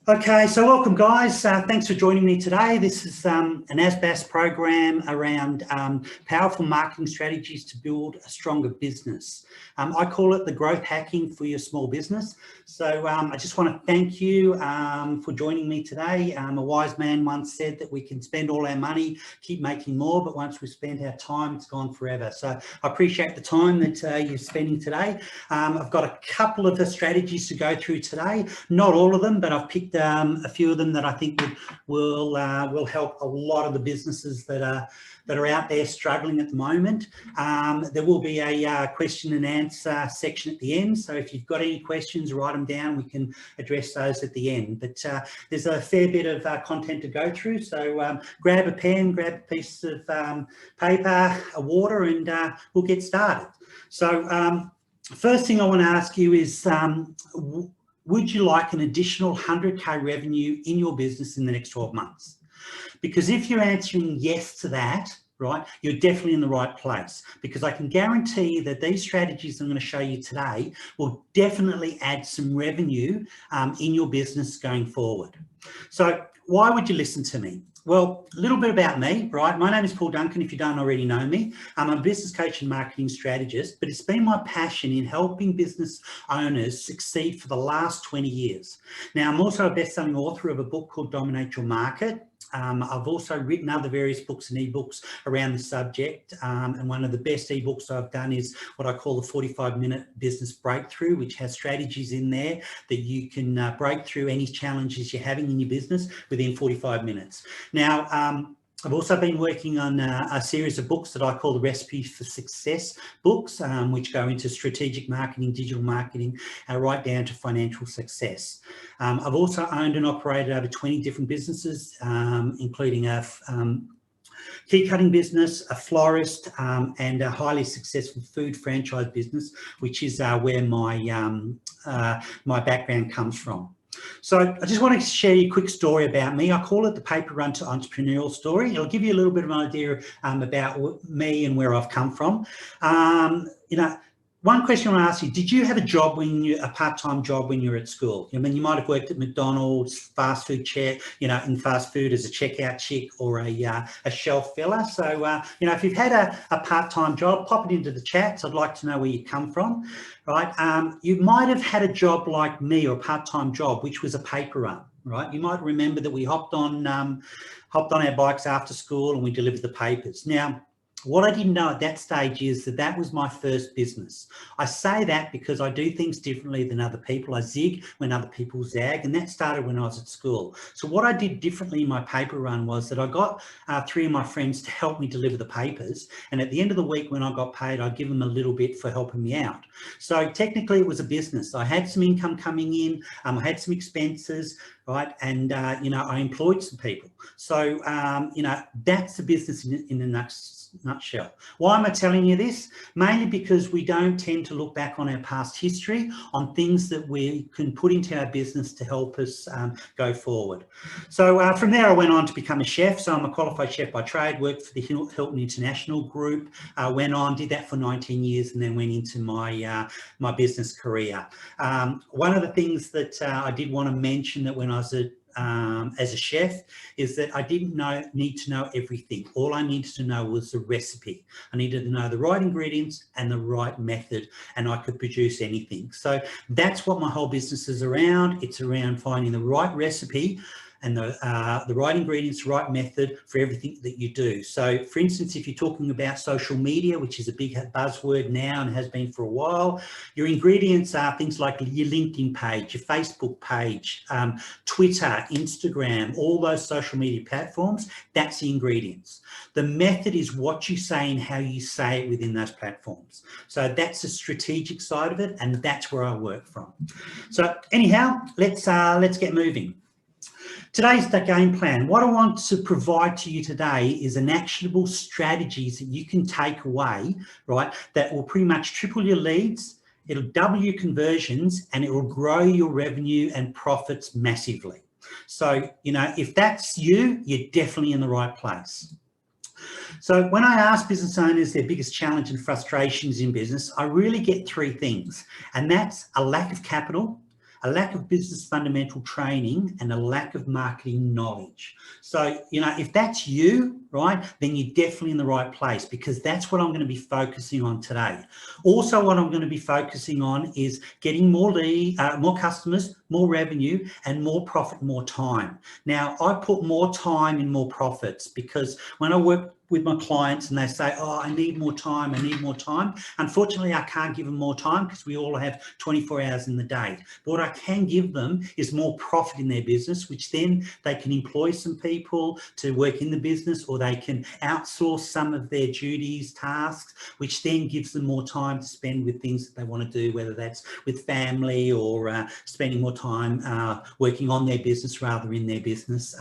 Okay, so welcome guys. Thanks for joining me today. This is an ASBAS program around powerful marketing strategies to build a stronger business. I call it the growth hacking for your small business. So I just want to thank you for joining me today. A wise man once said that we can spend all our money, keep making more, but once we've spent our time, it's gone forever. So I appreciate the time that you're spending today. I've got a couple of the strategies to go through today, not all of them, but I've picked a few of them that I think will help a lot of the businesses that are out there struggling at the moment. There will be a question and answer section at the end. So if you've got any questions, write them down. We can address those at the end. But there's a fair bit of content to go through. So grab a pen, grab a piece of paper, a water, and we'll get started. So first thing I want to ask you is, would you like an additional 100K revenue in your business in the next 12 months? Because if you're answering yes to that, right, you're definitely in the right place, because I can guarantee that these strategies I'm going to show you today will definitely add some revenue in your business going forward. So why would you listen to me? Well, a little bit about me, right? My name is Duncan, if you don't already know me. I'm a business coach and marketing strategist, but it's been my passion in helping business owners succeed for the last 20 years. Now, I'm also a best-selling author of a book called Dominate Your Market. I've also written other various books and ebooks around the subject, and one of the best ebooks I've done is what I call the 45-minute business breakthrough, which has strategies in there that you can break through any challenges you're having in your business within 45 minutes. Now, I've also been working on a series of books that I call the Recipe for Success books, which go into strategic marketing, digital marketing, right down to financial success. I've also owned and operated over 20 different businesses, including a key cutting business, a florist, and a highly successful food franchise business, which is where my background comes from. So I just want to share you a quick story about me. I call it the paper run to entrepreneurial story. It'll give you a little bit of an idea about me and where I've come from. One question I want to ask you, did you have a part-time job when you were at school? I mean, you might have worked at McDonald's, fast food in fast food as a checkout chick or a shelf filler. So, if you've had a part-time job, pop it into the chats. I'd like to know where you come from, right? You might have had a job like me, or a part-time job, which was a paper run, right? You might remember that we hopped on our bikes after school and we delivered the papers. Now, what I didn't know at that stage is that was my first business. I say that because I do things differently than other people. I zig when other people zag, and that started when I was at school. So what I did differently in my paper run was that I got 3 of my friends to help me deliver the papers, and at the end of the week when I got paid, I'd give them a little bit for helping me out. So technically it was a business. I had some income coming in, I had some expenses, right? And, I employed some people. So, that's the business in a nutshell. Why am I telling you this? Mainly because we don't tend to look back on our past history, on things that we can put into our business to help us go forward. So from there, I went on to become a chef. So I'm a qualified chef by trade, worked for the Hilton International Group, went on, did that for 19 years, and then went into my business career. One of the things that I did want to mention, that when I was as a chef, is that I didn't need to know everything. All I needed to know was the recipe. I needed to know the right ingredients and the right method, and I could produce anything. So that's what my whole business is around. It's around finding the right recipe and the right ingredients, right method for everything that you do. So for instance, if you're talking about social media, which is a big buzzword now and has been for a while, your ingredients are things like your LinkedIn page, your Facebook page, Twitter, Instagram, all those social media platforms. That's the ingredients. The method is what you say and how you say it within those platforms. So that's the strategic side of it, and that's where I work from. So anyhow, let's get moving. Today's the game plan. What I want to provide to you today is an actionable strategies that you can take away, right, that will pretty much triple your leads, it'll double your conversions, and it will grow your revenue and profits massively. So, if that's you, you're definitely in the right place. So when I ask business owners their biggest challenge and frustrations in business, I really get 3 things, and that's a lack of capital, a lack of business fundamental training, and a lack of marketing knowledge. So, if that's you, right, then you're definitely in the right place, because that's what I'm going to be focusing on today. Also, what I'm going to be focusing on is getting more customers, more revenue, and more profit, more time. Now, I put more time in more profits, because when I work with my clients and they say, oh, I need more time, unfortunately, I can't give them more time, because we all have 24 hours in the day. But what I can give them is more profit in their business, which then they can employ some people to work in the business, or they can outsource some of their duties, tasks, which then gives them more time to spend with things that they want to do, whether that's with family or spending more time working on their business rather in their business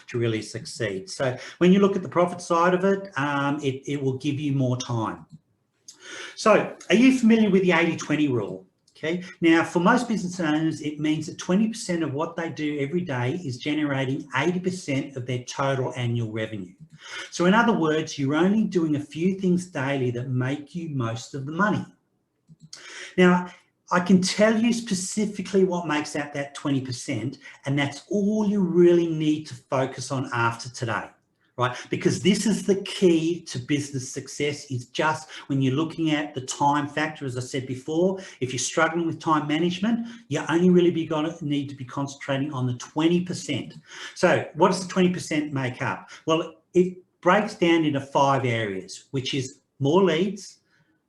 to really succeed. So when you look at the profit side of it, it will give you more time. So are you familiar with the 80-20 rule? Okay. Now, for most business owners, it means that 20% of what they do every day is generating 80% of their total annual revenue. So in other words, you're only doing a few things daily that make you most of the money. Now, I can tell you specifically what makes out that 20%, and that's all you really need to focus on after today. Right? Because this is the key to business success, is just when you're looking at the time factor. As I said before, if you're struggling with time management, you only really need to be concentrating on the 20%. So what does the 20% make up? Well, it breaks down into 5 areas, which is more leads,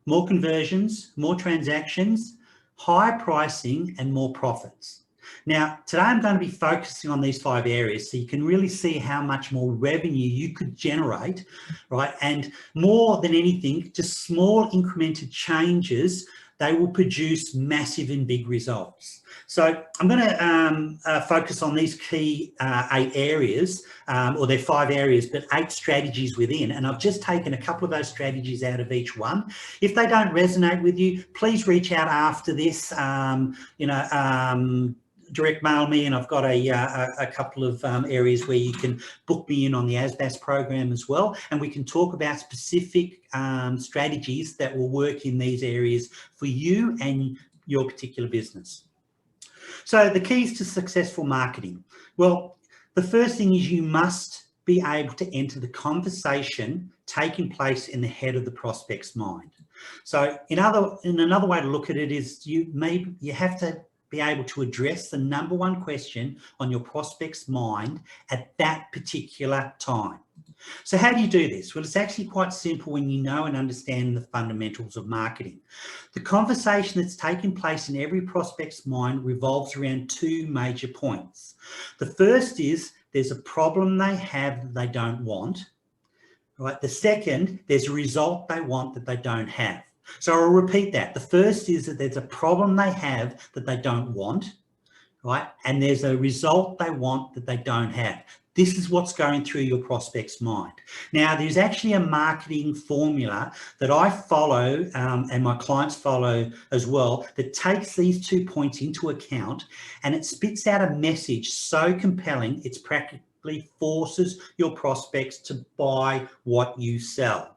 more conversions, more transactions, higher pricing, and more profits. Now, today I'm going to be focusing on these 5 areas so you can really see how much more revenue you could generate, right? And more than anything, just small incremental changes, they will produce massive and big results. So I'm going to focus on these key 8 areas, or they're 5 areas, but 8 strategies within. And I've just taken a couple of those strategies out of each one. If they don't resonate with you, please reach out after this, direct mail me, and I've got a couple of areas where you can book me in on the ASBAS program as well, and we can talk about specific strategies that will work in these areas for you and your particular business. So the keys to successful marketing. Well, the first thing is you must be able to enter the conversation taking place in the head of the prospect's mind. So in another way to look at it is you have to be able to address the number one question on your prospect's mind at that particular time. So how do you do this? Well, it's actually quite simple when you know and understand the fundamentals of marketing. The conversation that's taking place in every prospect's mind revolves around 2 major points. The first is there's a problem they have that they don't want. Right? The second, there's a result they want that they don't have. So I'll repeat that. The first is that there's a problem they have that they don't want, right? And there's a result they want that they don't have. This is what's going through your prospect's mind. Now, there's actually a marketing formula that I follow and my clients follow as well that takes these 2 points into account, and it spits out a message so compelling, it's practically forces your prospects to buy what you sell.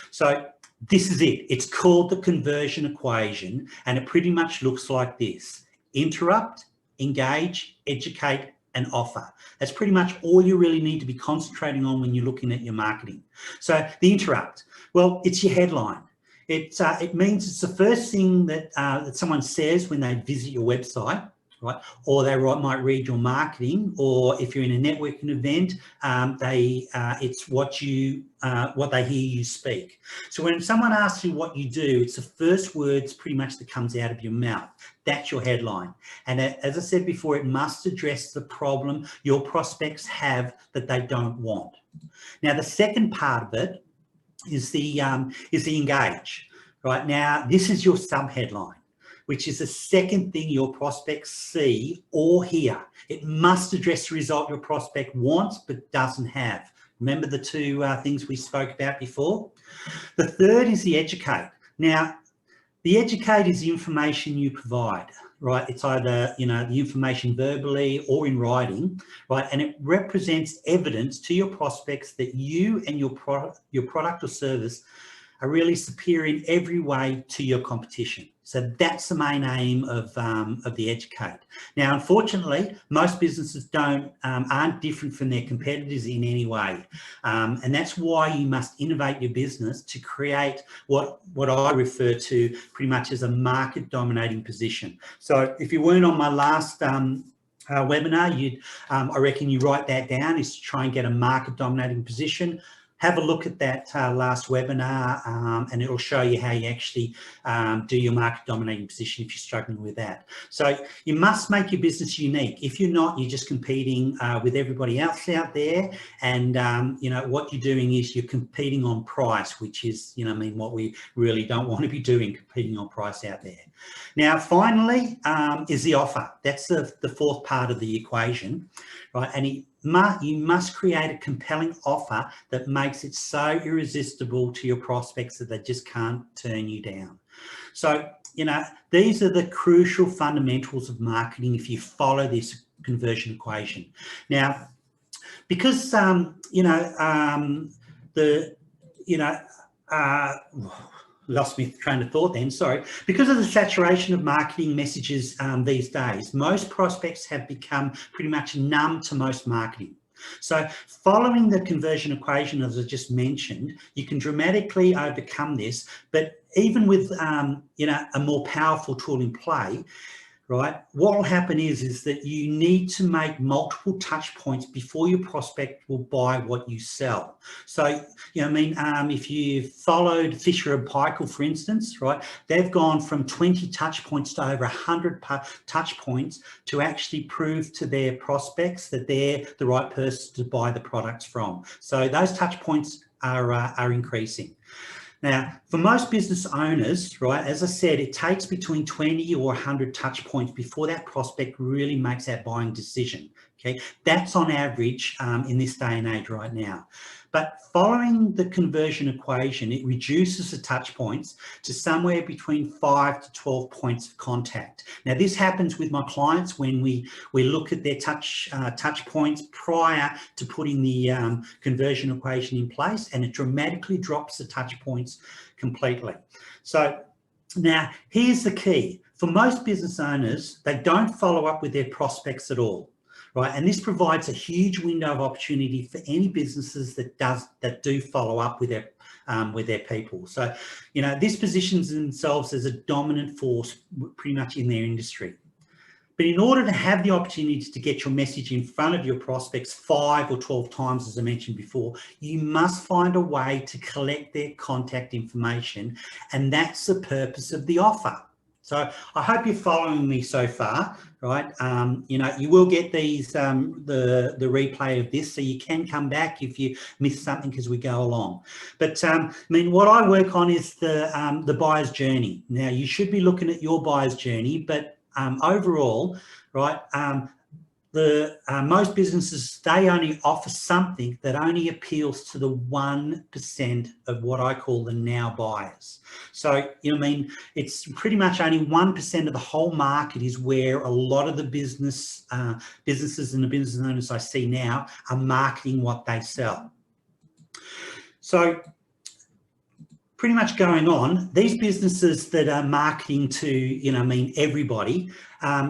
So this is it. It's called the conversion equation, and it pretty much looks like this: interrupt, engage, educate, and offer. That's pretty much all you really need to be concentrating on when you're looking at your marketing. So the interrupt, well, it's your headline. It means it's the first thing that someone says when they visit your website, right? Or they might read your marketing, or if you're in a networking event, it's what they hear you speak. So when someone asks you what you do, it's the first words pretty much that comes out of your mouth. That's your headline. And as I said before, it must address the problem your prospects have that they don't want. Now, the second part of it is the engage. Right now, this is your sub-headline, which is the second thing your prospects see or hear. It must address the result your prospect wants but doesn't have. Remember the 2 things we spoke about before? The third is the educate. Now, the educate is the information you provide, right? It's either, the information verbally or in writing, right? And it represents evidence to your prospects that you and your product or service are really superior in every way to your competition. So that's the main aim of the Educate. Now, unfortunately, most businesses aren't different from their competitors in any way. And that's why you must innovate your business to create what I refer to pretty much as a market dominating position. So if you weren't on my last webinar, I reckon you write that down, is to try and get a market dominating position. Have a look at that last webinar and it'll show you how you actually do your market dominating position if you're struggling with that. So you must make your business unique. If you're not, you're just competing with everybody else out there. And, what you're doing is you're competing on price, which is, what we really don't want to be doing, competing on price out there. Now, finally, is the offer. That's the fourth part of the equation, right? And you must create a compelling offer that makes it so irresistible to your prospects that they just can't turn you down. So, these are the crucial fundamentals of marketing if you follow this conversion equation. Now, because, lost me train of thought then, sorry. Because of the saturation of marketing messages these days, most prospects have become pretty much numb to most marketing. So following the conversion equation, as I just mentioned, you can dramatically overcome this, but even with, a more powerful tool in play, right, what will happen is that you need to make multiple touch points before your prospect will buy what you sell. So, if you followed Fisher and Paykel, for instance, right, they've gone from 20 touch points to over 100 touch points to actually prove to their prospects that they're the right person to buy the products from. So those touch points are increasing. Now, for most business owners, right, as I said, it takes between 20 or 100 touch points before that prospect really makes that buying decision, okay? That's on average in this day and age right now. But following the conversion equation, it reduces the touch points to somewhere between 5 to 12 points of contact. Now, this happens with my clients when we look at their touch points prior to putting the conversion equation in place, and it dramatically drops the touch points completely. So now here's the key. For most business owners, they don't follow up with their prospects at all. Right, and this provides a huge window of opportunity for any businesses that do follow up with their people. So, this positions themselves as a dominant force pretty much in their industry. But in order to have the opportunity to get your message in front of your prospects 5 or 12 times, as I mentioned before, you must find a way to collect their contact information, and that's the purpose of the offer. So I hope you're following me so far, right? You will get these, the replay of this, so you can come back if you miss something as we go along. But what I work on is the buyer's journey. Now, you should be looking at your buyer's journey, but overall, right, most businesses, they only offer something that only appeals to the 1% of what I call the now buyers. So, it's pretty much only 1% of the whole market is where a lot of the businesses and the business owners I see now are marketing what they sell. So, pretty much going on, these businesses that are marketing to, everybody,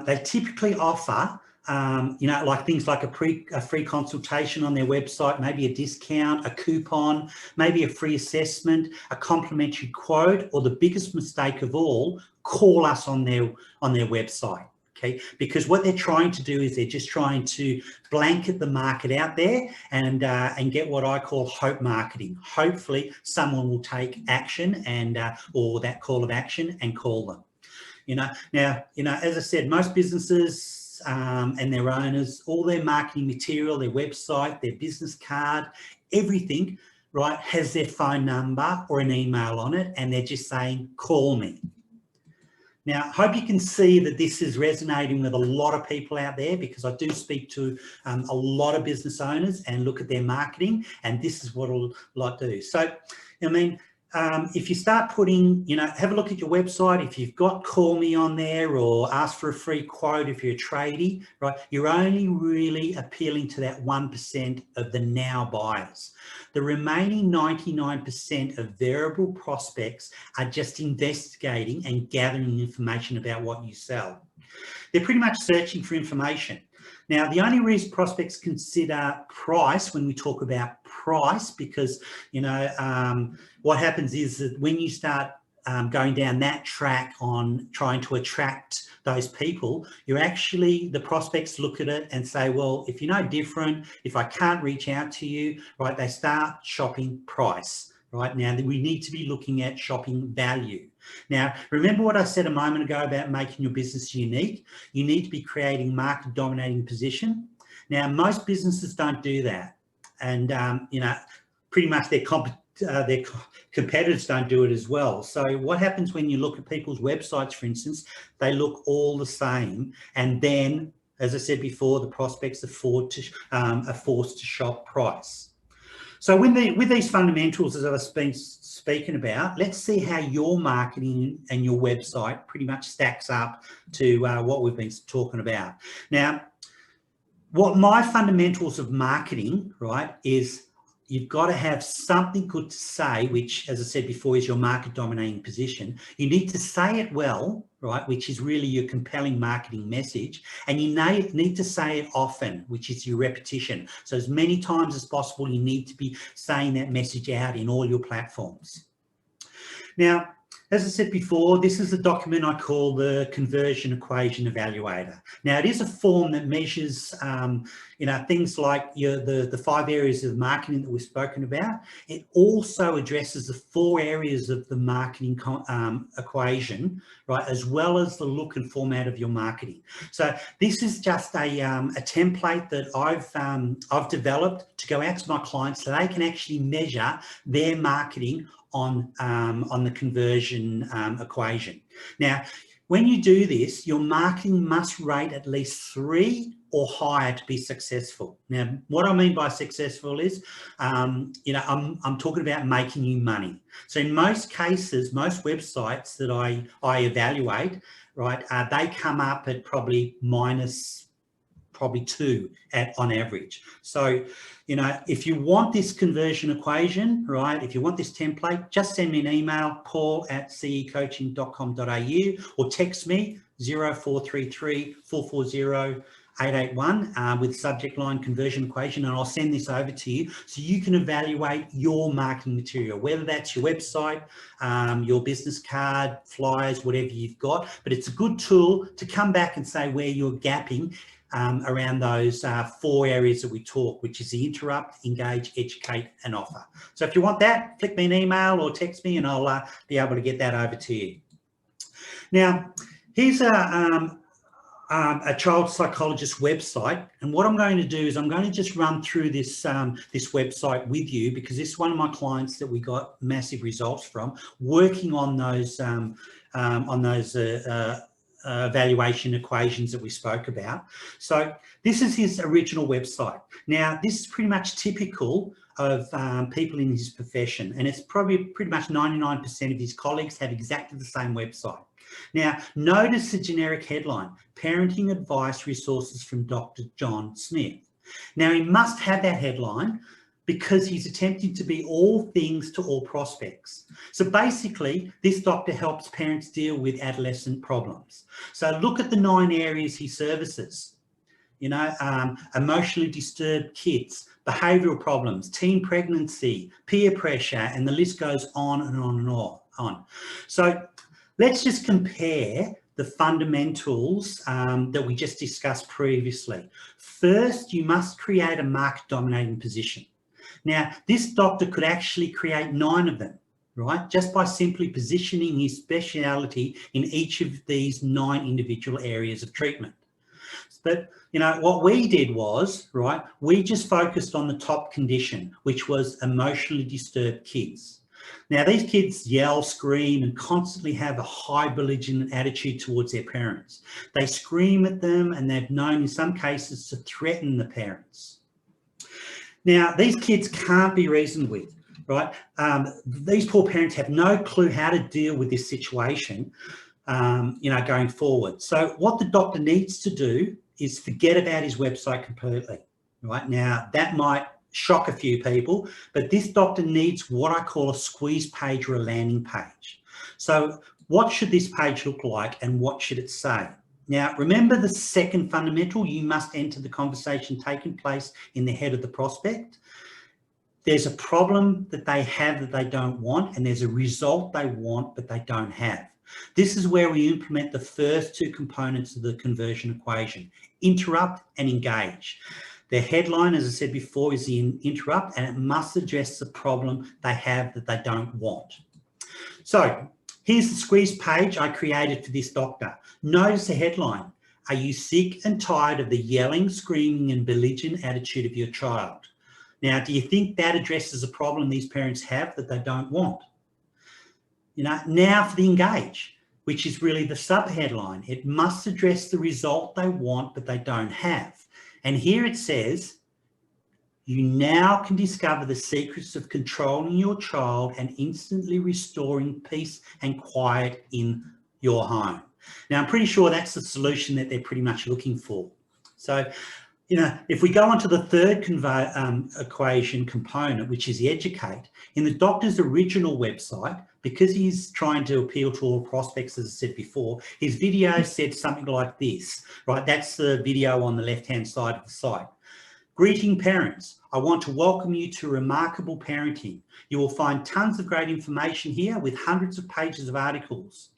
they typically offer like things like a free consultation on their website, maybe a discount, a coupon, maybe a free assessment, a complimentary quote, or the biggest mistake of all, call us on their website. Okay, because what they're trying to do is they're just trying to blanket the market out there and get what I call hope marketing. Hopefully, someone will take action and or that call of action and call them. Now, as I said, most businesses and their owners, all their marketing material, their website, their business card, everything, right, has their phone number or an email on it, and they're just saying, call me. Now, I hope you can see that this is resonating with a lot of people out there, because I do speak to a lot of business owners and look at their marketing, and this is what I'll like to do. So, if you start putting, have a look at your website. If you've got Call Me on there or ask for a free quote if you're a tradie, right, you're only really appealing to that 1% of the now buyers. The remaining 99% of variable prospects are just investigating and gathering information about what you sell. They're pretty much searching for information. Now, the only reason prospects consider price when we talk about price, because, what happens is that when you start going down that track on trying to attract those people, the prospects look at it and say, well, if you're no different, if I can't reach out to you, right, they start shopping price. Right now, we need to be looking at shopping value. Now, remember what I said a moment ago about making your business unique? You need to be creating market dominating position. Now, most businesses don't do that. And, pretty much their competitors don't do it as well. So what happens when you look at people's websites, for instance, they look all the same. And then, as I said before, the prospects are forced to shop price. So with these fundamentals, as I've been speaking about, let's see how your marketing and your website pretty much stacks up to what we've been talking about. Now, what my fundamentals of marketing, right, is you've got to have something good to say, which, as I said before, is your market dominating position. You need to say it well, right, which is really your compelling marketing message. And you need to say it often, which is your repetition. So as many times as possible, you need to be saying that message out in all your platforms. Now, as I said before, this is a document I call the Conversion Equation Evaluator. Now, it is a form that measures, things like the 5 areas of marketing that we've spoken about. It also addresses the 4 areas of the marketing equation, right, as well as the look and format of your marketing. So this is just a template that I've developed to go out to my clients so they can actually measure their marketing on the conversion equation. Now, when you do this, your marketing must rate at least 3 or higher to be successful. Now, what I mean by successful is, I'm talking about making you money. So in most cases, most websites that I evaluate, right, they come up at probably minus 2 on average. So, if you want this conversion equation, right, if you want this template, just send me an email, paul@cecoaching.com.au, or text me 0433 440 881 with subject line conversion equation, and I'll send this over to you so you can evaluate your marketing material, whether that's your website, your business card, flyers, whatever you've got. But it's a good tool to come back and say where you're gapping around those 4 areas that we talk, which is the interrupt, engage, educate, and offer. So if you want that, flick me an email or text me and I'll be able to get that over to you. Now, here's a child psychologist website, and what I'm going to do is I'm going to just run through this website with you, because this is one of my clients that we got massive results from working on those evaluation equations that we spoke about. So this is his original website. Now, this is pretty much typical of people in his profession, and it's probably pretty much 99% of his colleagues have exactly the same website. Now, notice the generic headline, Parenting Advice Resources from Dr. John Smith. Now, he must have that headline because he's attempting to be all things to all prospects. So basically, this doctor helps parents deal with adolescent problems. So look at the 9 areas he services. Emotionally disturbed kids, behavioural problems, teen pregnancy, peer pressure, and the list goes on and on and on. So let's just compare the fundamentals that we just discussed previously. First, you must create a market dominating position. Now, this doctor could actually create 9 of them, right? Just by simply positioning his speciality in each of these 9 individual areas of treatment. But, what we did was, right, we just focused on the top condition, which was emotionally disturbed kids. Now, these kids yell, scream, and constantly have a high belligerent attitude towards their parents. They scream at them, and they've known in some cases to threaten the parents. Now, these kids can't be reasoned with. right? These poor parents have no clue how to deal with this situation, going forward. So what the doctor needs to do is forget about his website completely, right? Now, that might shock a few people, but this doctor needs what I call a squeeze page or a landing page. So what should this page look like and what should it say? Now, remember the second fundamental, you must enter the conversation taking place in the head of the prospect. There's a problem that they have that they don't want, and there's a result they want but they don't have. This is where we implement the first two components of the conversion equation, interrupt and engage. The headline, as I said before, is the interrupt, and it must address the problem they have that they don't want. So here's the squeeze page I created for this doctor. Notice the headline, "Are you sick and tired of the yelling, screaming and belligerent attitude of your child?" Now, do you think that addresses a problem these parents have that they don't want? Now for the engage, which is really the sub-headline. It must address the result they want but they don't have. And here it says, "You now can discover the secrets of controlling your child and instantly restoring peace and quiet in your home." Now, I'm pretty sure that's the solution that they're pretty much looking for. So, if we go on to the third equation component, which is the educate, in the doctor's original website, because he's trying to appeal to all prospects, as I said before, his video said something like this, right? That's the video on the left-hand side of the site. "Greeting parents, I want to welcome you to Remarkable Parenting. You will find tons of great information here with hundreds of pages of articles."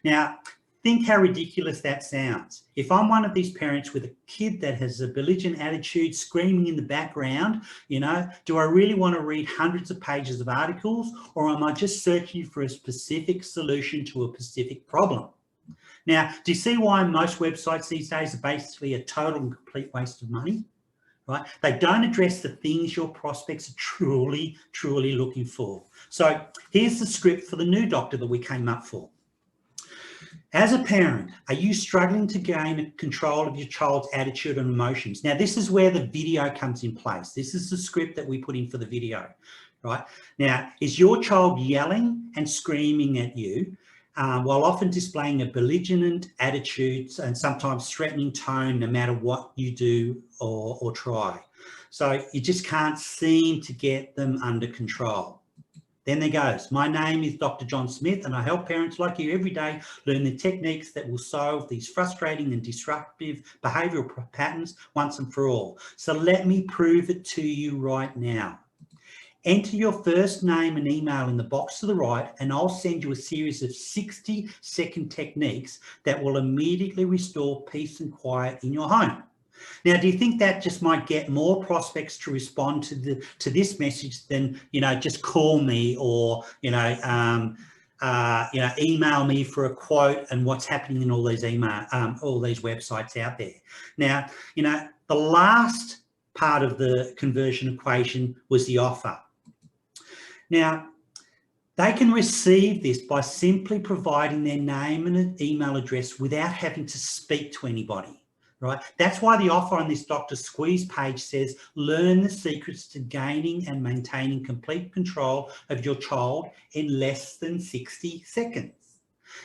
Now, think how ridiculous that sounds. If I'm one of these parents with a kid that has a belligerent attitude, screaming in the background, do I really want to read hundreds of pages of articles, or am I just searching for a specific solution to a specific problem? Now, do you see why most websites these days are basically a total and complete waste of money? Right? They don't address the things your prospects are truly, truly looking for. So here's the script for the new doctor that we came up for. As a parent, are you struggling to gain control of your child's attitude and emotions? Now, this is where the video comes in place. This is the script that we put in for the video, right? Now, is your child yelling and screaming at you while often displaying a belligerent attitude and sometimes threatening tone no matter what you do or try? So you just can't seem to get them under control. Then there goes. "My name is Dr. John Smith, and I help parents like you every day learn the techniques that will solve these frustrating and disruptive behavioural patterns once and for all. So let me prove it to you right now. Enter your first name and email in the box to the right, and I'll send you a series of 60-second techniques that will immediately restore peace and quiet in your home." Now, do you think that just might get more prospects to respond to this message than just call me or email me for a quote and what's happening in all these websites out there? Now, the last part of the conversion equation was the offer. Now, they can receive this by simply providing their name and an email address without having to speak to anybody. Right? That's why the offer on this Dr. Squeeze page says, "Learn the secrets to gaining and maintaining complete control of your child in less than 60 seconds.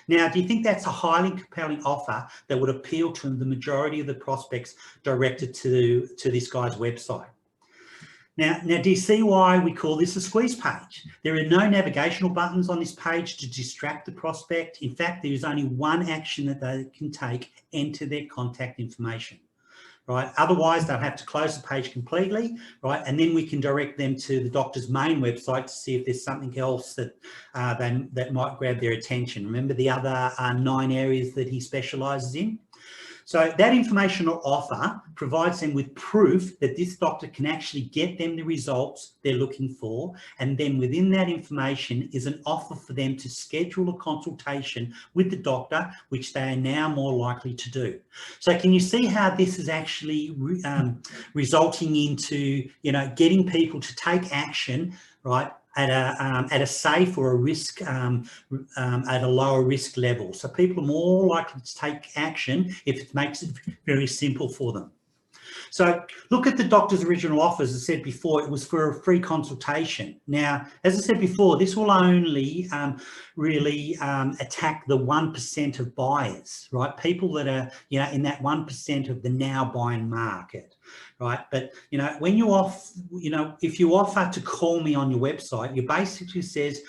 Now, do you think that's a highly compelling offer that would appeal to the majority of the prospects directed to this guy's website? Now, do you see why we call this a squeeze page? There are no navigational buttons on this page to distract the prospect. In fact, there is only one action that they can take: enter their contact information, right? Otherwise, they'll have to close the page completely, right? And then we can direct them to the doctor's main website to see if there's something else that that might grab their attention. Remember the other 9 areas that he specialises in? So that informational offer provides them with proof that this doctor can actually get them the results they're looking for. And then within that information is an offer for them to schedule a consultation with the doctor, which they are now more likely to do. So can you see how this is actually resulting into, getting people to take action, right, at a safe or a risk, at a lower risk level. So people are more likely to take action if it makes it very simple for them. So look at the doctor's original offer. As I said before, it was for a free consultation. Now, as I said before, this will only really attack the 1% of buyers, right? People that are, in that 1% of the now buying market, right? But, when you if you offer to call me on your website, you basically says,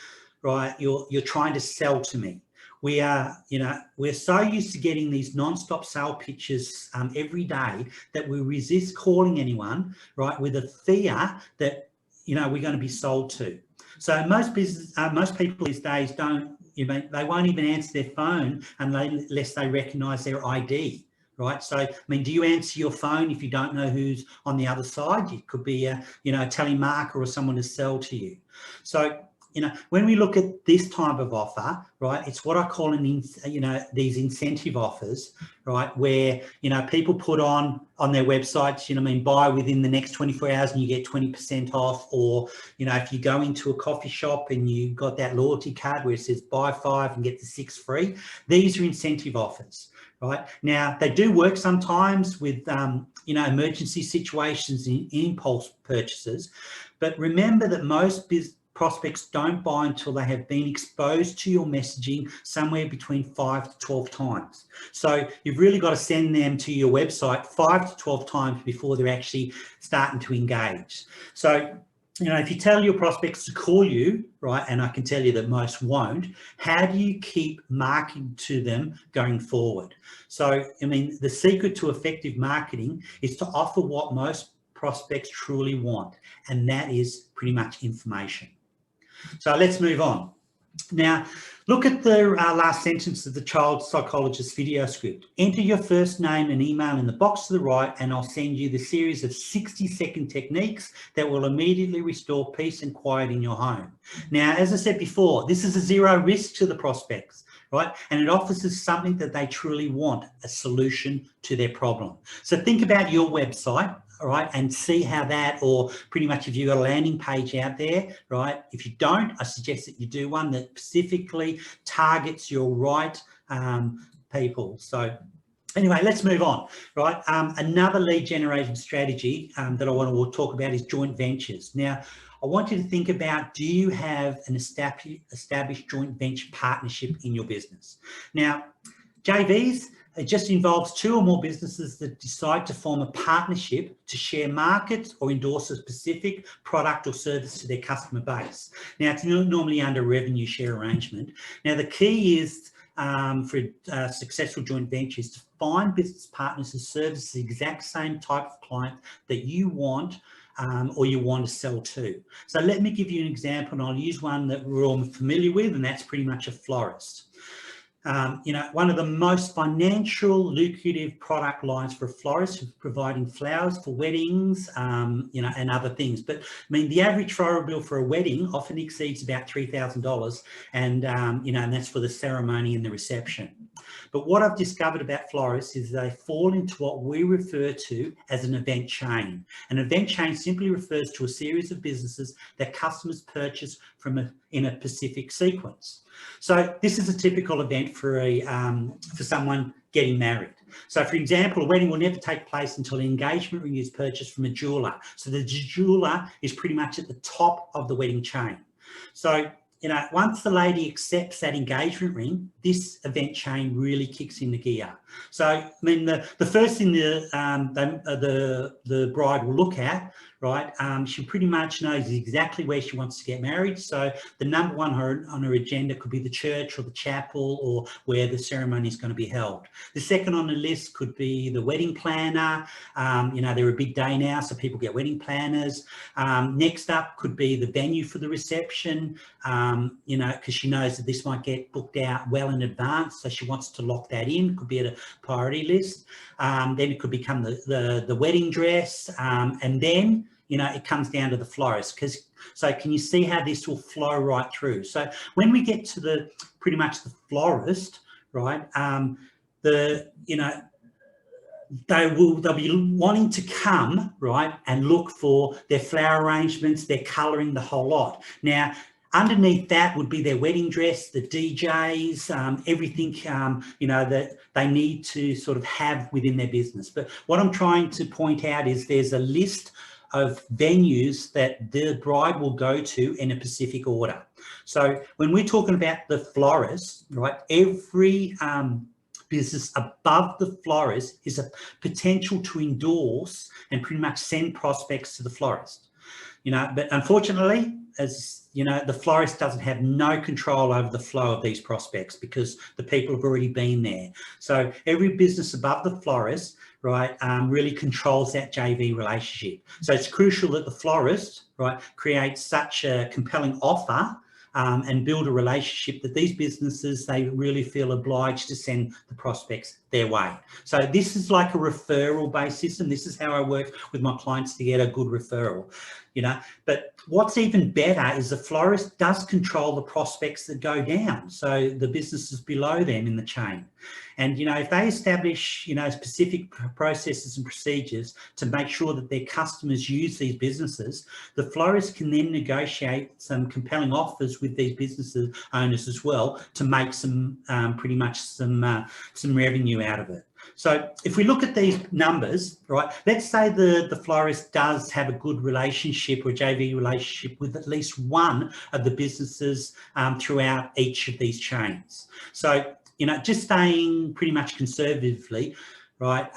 right, you're trying to sell to me. We're so used to getting these non-stop sale pitches every day that we resist calling anyone, right, with a fear that, we're going to be sold to. So most people these days don't, they won't even answer their phone unless they recognise their ID. Right. So, do you answer your phone if you don't know who's on the other side? It could be a telemarketer or someone to sell to you. So, when we look at this type of offer, right, it's what I call these incentive offers, right, where, people put on their websites, buy within the next 24 hours and you get 20% off. Or, if you go into a coffee shop and you got that loyalty card where it says buy 5 and get the 6 free, these are incentive offers. Right now, they do work sometimes with, emergency situations and impulse purchases. But remember that most prospects don't buy until they have been exposed to your messaging somewhere between 5 to 12 times. So you've really got to send them to your website 5 to 12 times before they're actually starting to engage. So, if you tell your prospects to call you, right, and I can tell you that most won't, how do you keep marketing to them going forward? So, the secret to effective marketing is to offer what most prospects truly want, and that is pretty much information. So let's move on. Now, look at the last sentence of the child psychologist video script. Enter your first name and email in the box to the right, and I'll send you the series of 60-second techniques that will immediately restore peace and quiet in your home. Now, as I said before, this is a zero risk to the prospects, right? And it offers us something that they truly want, a solution to their problem. So think about your website, all right, and see how that, or pretty much if you've got a landing page out there, right? If you don't, I suggest that you do one that specifically targets your right people. So anyway, let's move on, right? Another lead generation strategy that I want to talk about is joint ventures. Now, I want you to think about, do you have an established joint venture partnership in your business? Now, JVs, it just involves 2 or more businesses that decide to form a partnership to share markets or endorse a specific product or service to their customer base. Now, it's normally under a revenue share arrangement. Now, the key is for a successful joint venture is to find business partners who service the exact same type of client that you want or you want to sell to. So let me give you an example, and I'll use one that we're all familiar with, and that's pretty much a florist. One of the most financial lucrative product lines for a florist is providing flowers for weddings, and other things. But the average floral bill for a wedding often exceeds about $3,000, and and that's for the ceremony and the reception. But what I've discovered about florists is they fall into what we refer to as an event chain. An event chain simply refers to a series of businesses that customers purchase from in a specific sequence. So this is a typical event for someone getting married. So for example, a wedding will never take place until an engagement ring is purchased from a jeweler. So the jeweler is pretty much at the top of the wedding chain. So once the lady accepts that engagement ring, this event chain really kicks into gear. So, the first thing the bride will look at, right, she pretty much knows exactly where she wants to get married. So the number one on her agenda could be the church or the chapel or where the ceremony is going to be held. The second on the list could be the wedding planner. They're a big day now, so people get wedding planners. Next up could be the venue for the reception, because she knows that this might get booked out well in advance, so she wants to lock that in. Could be at a priority list. Then it could become the wedding dress, and then it comes down to the florist. So can you see how this will flow right through? So when we get to pretty much the florist, right, they'll be wanting to come, right, and look for their flower arrangements, their colouring, the whole lot. Now, Underneath that would be their wedding dress, the DJs, everything, that they need to sort of have within their business. But what I'm trying to point out is there's a list of venues that the bride will go to in a specific order. So when we're talking about the florist, right, every business above the florist is a potential to endorse and pretty much send prospects to the florist. But unfortunately, as you know, the florist doesn't have no control over the flow of these prospects because the people have already been there. So every business above the florist, right, really controls that JV relationship. So it's crucial that the florist, right, creates such a compelling offer and build a relationship that these businesses, they really feel obliged to send the prospects their way. So this is like a referral-based system. This is how I work with my clients to get a good referral. But what's even better is the florist does control the prospects that go down, so the businesses below them in the chain. And if they establish specific processes and procedures to make sure that their customers use these businesses, the florist can then negotiate some compelling offers with these businesses owners as well to make some pretty much some revenue out of it. So if we look at these numbers, right, let's say the florist does have a good relationship or JV relationship with at least one of the businesses throughout each of these chains. So, just staying pretty much conservatively, right,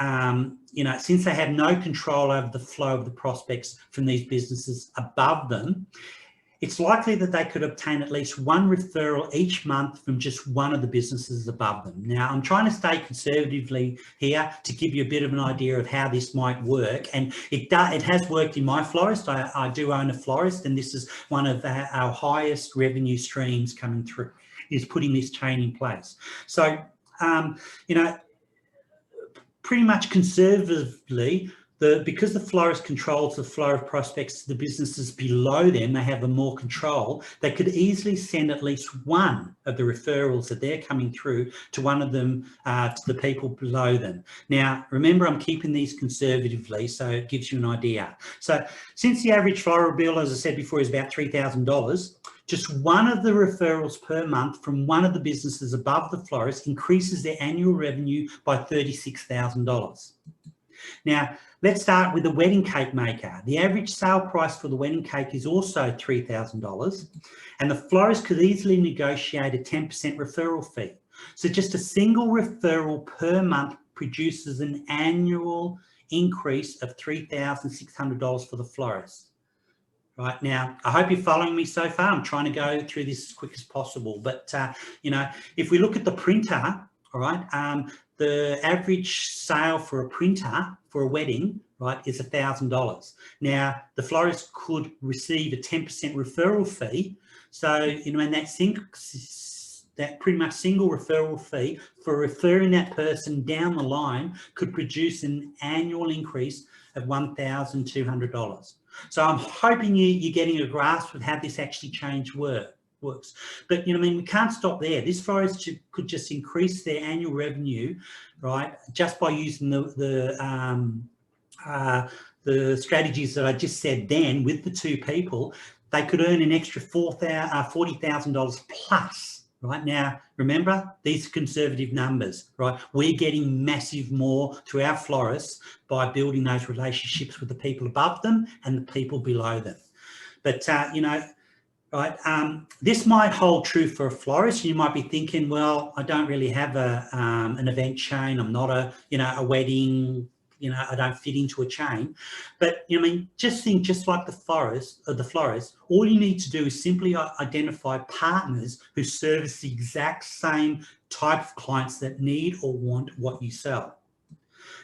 since they have no control over the flow of the prospects from these businesses above them, it's likely that they could obtain at least one referral each month from just one of the businesses above them. Now, I'm trying to stay conservatively here to give you a bit of an idea of how this might work. And it has worked in my florist. I do own a florist, and this is one of our highest revenue streams coming through, is putting this chain in place. So, pretty much conservatively, because the florist controls the flow of prospects to the businesses below them, they have more control. They could easily send at least one of the referrals that they're coming through to one of them, to the people below them. Now, remember, I'm keeping these conservatively, so it gives you an idea. So since the average floral bill, as I said before, is about $3,000, just one of the referrals per month from one of the businesses above the florist increases their annual revenue by $36,000. Now, let's start with the wedding cake maker. The average sale price for the wedding cake is also $3,000, and the florist could easily negotiate a 10% referral fee. So just a single referral per month produces an annual increase of $3,600 for the florist. Right now, I hope you're following me so far. I'm trying to go through this as quick as possible. But, if we look at the printer, all right, the average sale for a printer for a wedding, right, is $1,000. Now, the florist could receive a 10% referral fee. So, and that pretty much single referral fee for referring that person down the line could produce an annual increase of $1,200. So I'm hoping you're getting a grasp of how this actually works. But, we can't stop there. This florist could just increase their annual revenue, right, just by using the strategies that I just said then with the two people. They could earn an extra $40,000 plus. Right now, remember, these are conservative numbers, right? We're getting massive more through our florists by building those relationships with the people above them and the people below them. But, right, this might hold true for a florist. You might be thinking, well, I don't really have an event chain. I'm not a wedding, I don't fit into a chain. But, just think, just like the florist, all you need to do is simply identify partners who service the exact same type of clients that need or want what you sell.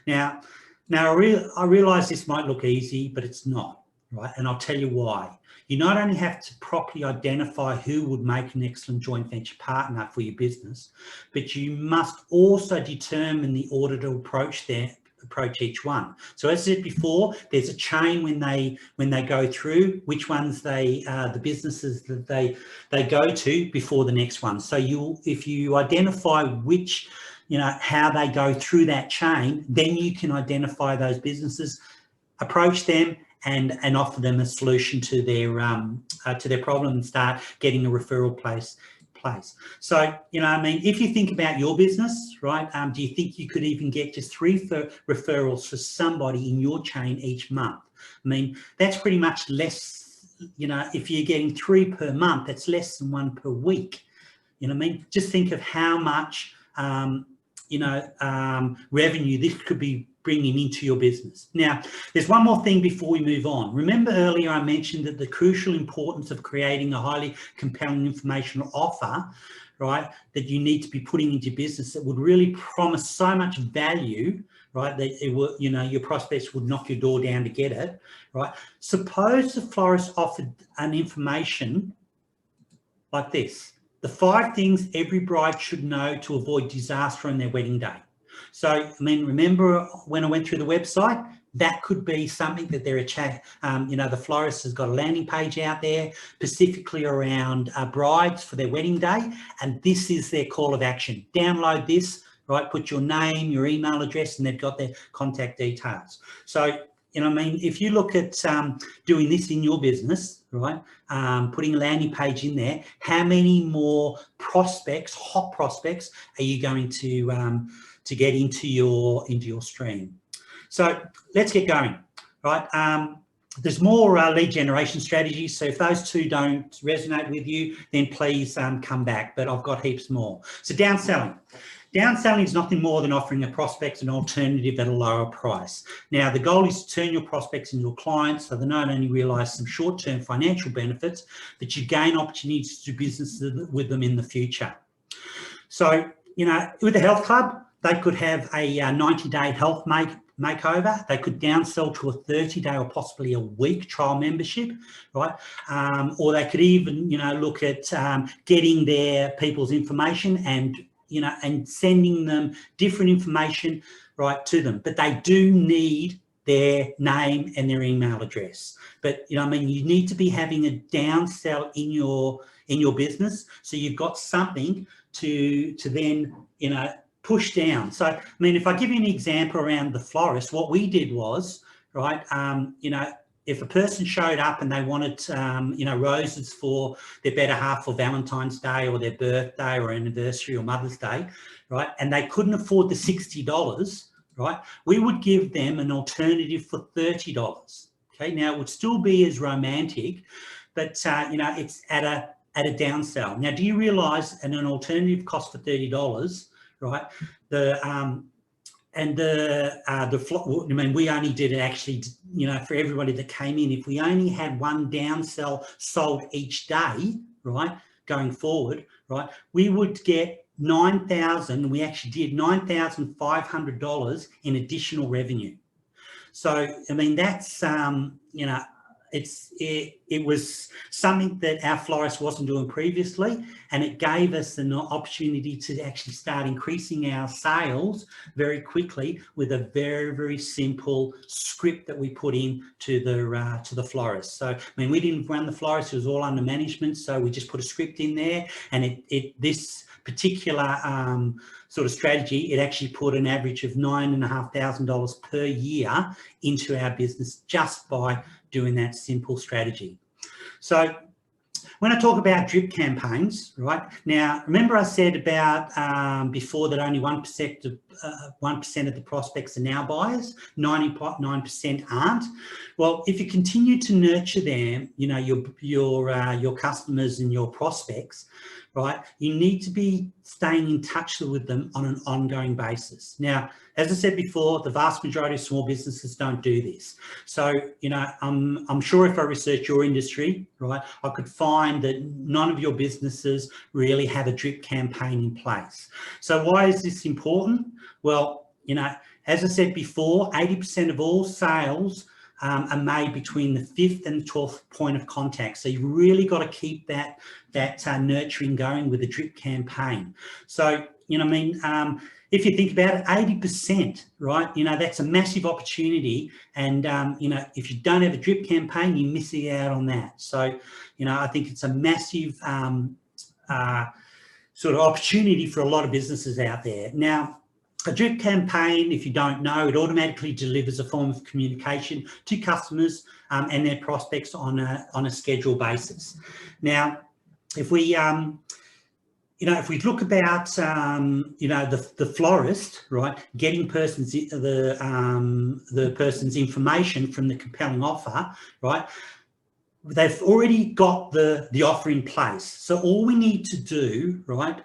Now I realize this might look easy, but it's not, right? And I'll tell you why. You not only have to properly identify who would make an excellent joint venture partner for your business, but you must also determine the order to approach each one. So as I said before, there's a chain when they go through, which ones the businesses that they go to before the next one. So if you identify which, how they go through that chain, then you can identify those businesses, approach them, and offer them a solution to their problem and start getting a referral place. So, if you think about your business, right, do you think you could even get just 3 referrals for somebody in your chain each month? That's pretty much less, if you're getting 3 per month, that's less than 1 per week. Just think of how much, revenue this could be bringing into your business. Now, there's one more thing before we move on. Remember earlier I mentioned that the crucial importance of creating a highly compelling informational offer, right, that you need to be putting into business that would really promise so much value, right, that it will, your prospects would knock your door down to get it, right? Suppose the florist offered an information like this: the 5 things every bride should know to avoid disaster on their wedding day. So, remember when I went through the website, that could be something that the florist has got a landing page out there specifically around brides for their wedding day, and this is their call of action. Download this, right? Put your name, your email address, and they've got their contact details. So, if you look at doing this in your business, right, putting a landing page in there, how many more prospects, hot prospects, are you going to get into your stream? So let's get going, right? There's more lead generation strategies. So if those 2 don't resonate with you, then please come back. But I've got heaps more. So downselling. Downselling is nothing more than offering a prospect an alternative at a lower price. Now, the goal is to turn your prospects into your clients so they not only realise some short-term financial benefits, but you gain opportunities to do business with them in the future. So, with the health club, they could have a 90-day health makeover. They could downsell to a 30-day or possibly a week trial membership, right? Or they could even, look at getting their people's information and sending them different information, right, to them. But they do need their name and their email address. But, you need to be having a downsell in your business, so you've got something to then, push down. So, if I give you an example around the florist, what we did was, right, if a person showed up and they wanted, roses for their better half for Valentine's Day or their birthday or anniversary or Mother's Day, right, and they couldn't afford the $60, right, we would give them an alternative for $30. Okay, now it would still be as romantic, but it's at a downsell. Now, do you realise an alternative cost for $30, right? We only did it actually, for everybody that came in. If we only had 1 downsell sold each day, right, going forward, right, we would get $9,000. We actually did $9,500 in additional revenue. So, that's, it was something that our florist wasn't doing previously, and it gave us an opportunity to actually start increasing our sales very quickly with a very, very simple script that we put in to the florist. So, we didn't run the florist; it was all under management. So we just put a script in there, and this particular sort of strategy, it actually put an average of $9,500 per year into our business just by doing that simple strategy. So when I talk about drip campaigns, right, now remember I said about before that only 1% of the prospects are now buyers, 99% aren't. Well, if you continue to nurture them, your customers and your prospects, right, you need to be staying in touch with them on an ongoing basis. Now, as I said before, the vast majority of small businesses don't do this. So, I'm sure if I research your industry, right, I could find that none of your businesses really have a drip campaign in place. So why is this important? Well, as I said before, 80% of all sales are made between the 5th and the 12th point of contact. So you've really got to keep that nurturing going with a drip campaign. So, if you think about it, 80%, right, that's a massive opportunity. And, if you don't have a drip campaign, you're missing out on that. So, I think it's a massive sort of opportunity for a lot of businesses out there. Now, A drip campaign, if you don't know, it automatically delivers a form of communication to customers and their prospects on a scheduled basis. Now, if we if we look about, the florist, right, getting the person's information from the compelling offer, right, they've already got the offer in place. So all we need to do, right,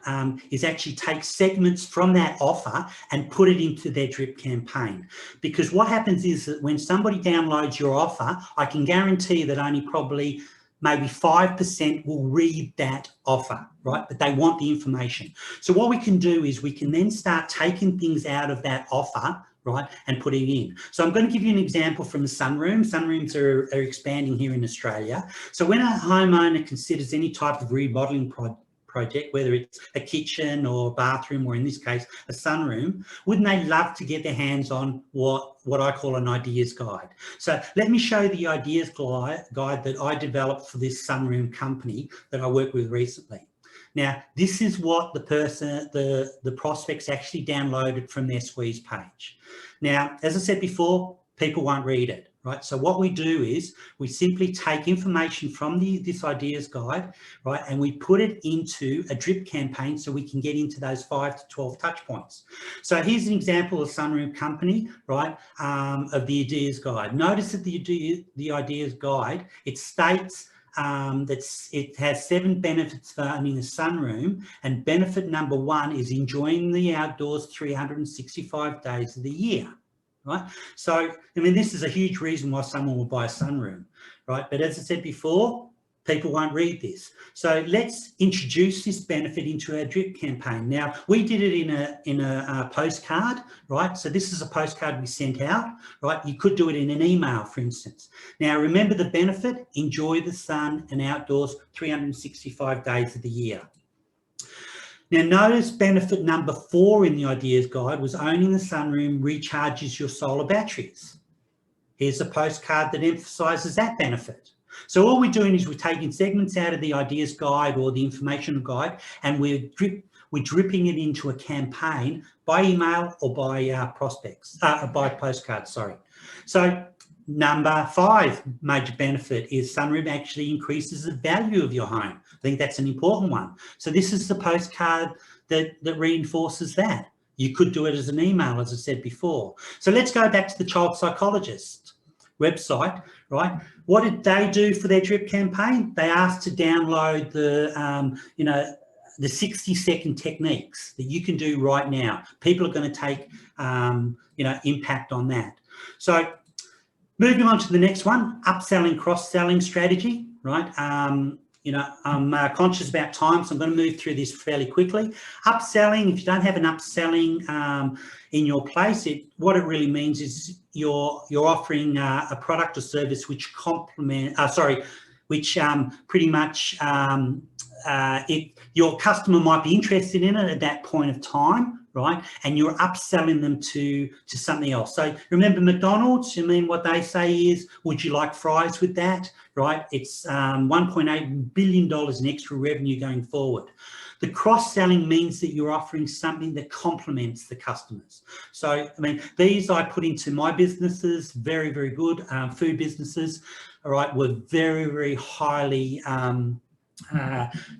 is actually take segments from that offer and put it into their drip campaign. Because what happens is that when somebody downloads your offer, I can guarantee that only probably maybe 5% will read that offer, right? But they want the information. So what we can do is we can then start taking things out of that offer, right, and putting in. So I'm going to give you an example from the sunroom. Sunrooms are expanding here in Australia. So when a homeowner considers any type of remodeling project, whether it's a kitchen or a bathroom, or in this case, a sunroom, wouldn't they love to get their hands on what I call an ideas guide? So let me show you the ideas guide that I developed for this sunroom company that I worked with recently. Now, this is what the prospects actually downloaded from their squeeze page. Now, as I said before, people won't read it, right? So what we do is we simply take information from this ideas guide, right, and we put it into a drip campaign so we can get into those 5 to 12 touch points. So here's an example of sunroom company, right, of the ideas guide. Notice that the ideas guide, it states that it has 7 benefits for owning a sunroom, and benefit number 1 is enjoying the outdoors 365 days of the year, right? So, I mean, this is a huge reason why someone will buy a sunroom, right? But as I said before, people won't read this. So let's introduce this benefit into our drip campaign. Now, we did it in a postcard, right? So this is a postcard we sent out, right? You could do it in an email, for instance. Now, remember the benefit: enjoy the sun and outdoors 365 days of the year. Now, notice benefit number 4 in the ideas guide was owning the sunroom recharges your solar batteries. Here's a postcard that emphasises that benefit. So all we're doing is we're taking segments out of the ideas guide or the informational guide, and we're dripping it into a campaign by email or by by postcards, sorry. So number 5 major benefit is sunroom actually increases the value of your home. I think that's an important one. So this is the postcard that reinforces that. You could do it as an email, as I said before. So let's go back to the child psychologist website, right? What did they do for their drip campaign? They asked to download the 60-second techniques that you can do right now. People are going to take, impact on that. So moving on to the next one, upselling, cross-selling strategy, right? I'm conscious about time, so I'm going to move through this fairly quickly. Upselling, if you don't have an upselling in your place, what it really means is you're offering a product or service which pretty much your customer might be interested in it at that point of time, right? And you're upselling them to something else. So remember McDonald's, what they say is, would you like fries with that, right? It's $1.8 billion in extra revenue going forward. The cross-selling means that you're offering something that complements the customers. So, these I put into my businesses, very, very good food businesses, all right, were very, very highly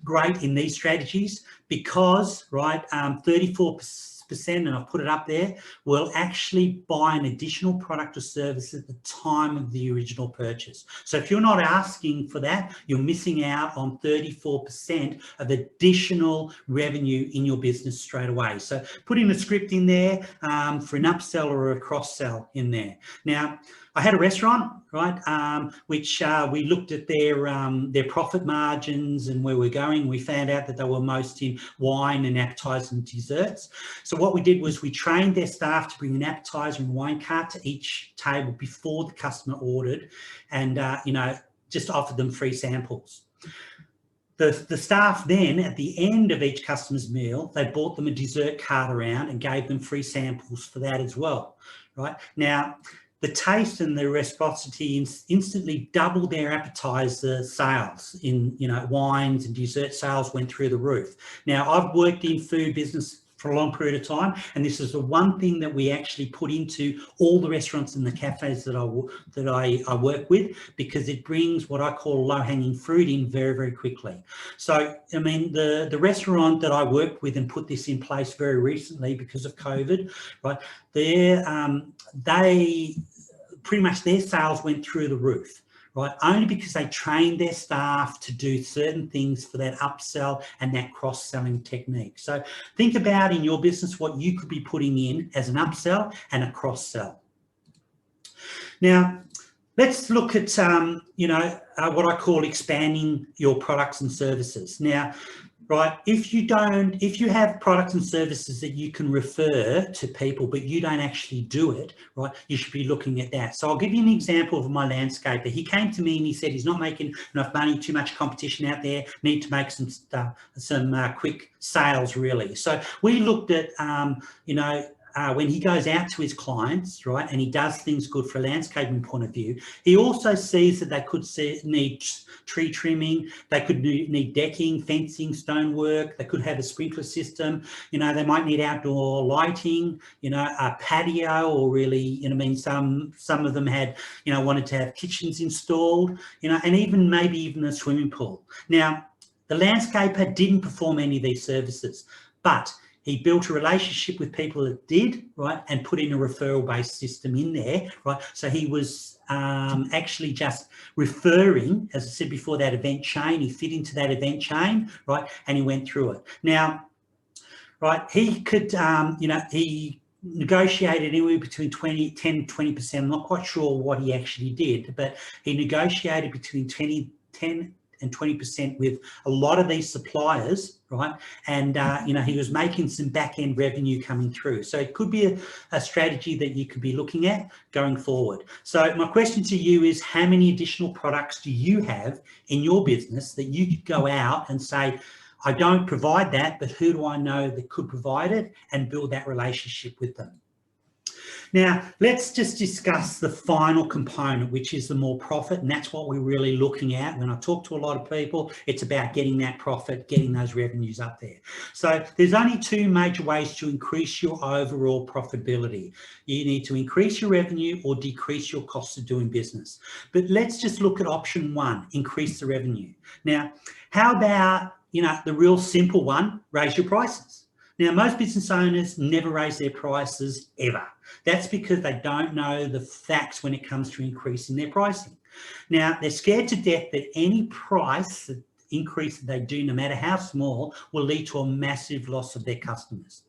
great in these strategies because, right, 34%, and I've put it up there, will actually buy an additional product or service at the time of the original purchase. So if you're not asking for that, you're missing out on 34% of additional revenue in your business straight away. So putting the script in there for an upsell or a cross-sell in there. Now, I had a restaurant, right, which we looked at their profit margins and where we're going. We found out that they were most in wine and appetizers and desserts. So what we did was we trained their staff to bring an appetizer and wine cart to each table before the customer ordered, and just offered them free samples. The staff then, at the end of each customer's meal, they bought them a dessert cart around and gave them free samples for that as well, right? Now, the taste and the reciprocity instantly doubled their appetizer sales in, wines and dessert sales went through the roof. Now, I've worked in food business for a long period of time, and this is the one thing that we actually put into all the restaurants and the cafes that I work with, because it brings what I call low-hanging fruit in very, very quickly. So, I mean, the restaurant that I worked with and put this in place very recently because of COVID, right? They pretty much their sales went through the roof. Right, only because they trained their staff to do certain things for that upsell and that cross-selling technique. So think about in your business what you could be putting in as an upsell and a cross-sell. Now, let's look at what I call expanding your products and services. Now, right, if you have products and services that you can refer to people, but you don't actually do it, right, you should be looking at that. So I'll give you an example of my landscaper. He came to me and he said he's not making enough money, too much competition out there, need to make some quick sales, really. So we looked at, when he goes out to his clients, right, and he does things good for a landscaping point of view, he also sees that they could need tree trimming, they could need decking, fencing, stonework, they could have a sprinkler system, they might need outdoor lighting, a patio, or really, some of them had, wanted to have kitchens installed, and maybe even a swimming pool. Now, the landscaper didn't perform any of these services, but he built a relationship with people that did, right, and put in a referral-based system in there, right? So he was actually just referring, as I said before, that event chain. He fit into that event chain, right, and he went through it. Now, right, he could, he negotiated anywhere between 10 and 20%. I'm not quite sure what he actually did, but he negotiated between 10 and 20% with a lot of these suppliers, right? And, he was making some back-end revenue coming through. So it could be a strategy that you could be looking at going forward. So my question to you is, how many additional products do you have in your business that you could go out and say, I don't provide that, but who do I know that could provide it, and build that relationship with them? Now, let's just discuss the final component, which is the more profit, and that's what we're really looking at. When I talk to a lot of people, it's about getting that profit, getting those revenues up there. So there's only two major ways to increase your overall profitability. You need to increase your revenue or decrease your cost of doing business. But let's just look at option one, increase the revenue. Now, how about, the real simple one, raise your prices? Now, most business owners never raise their prices ever. That's because they don't know the facts when it comes to increasing their pricing. Now, they're scared to death that any price increase that they do, no matter how small, will lead to a massive loss of their customers.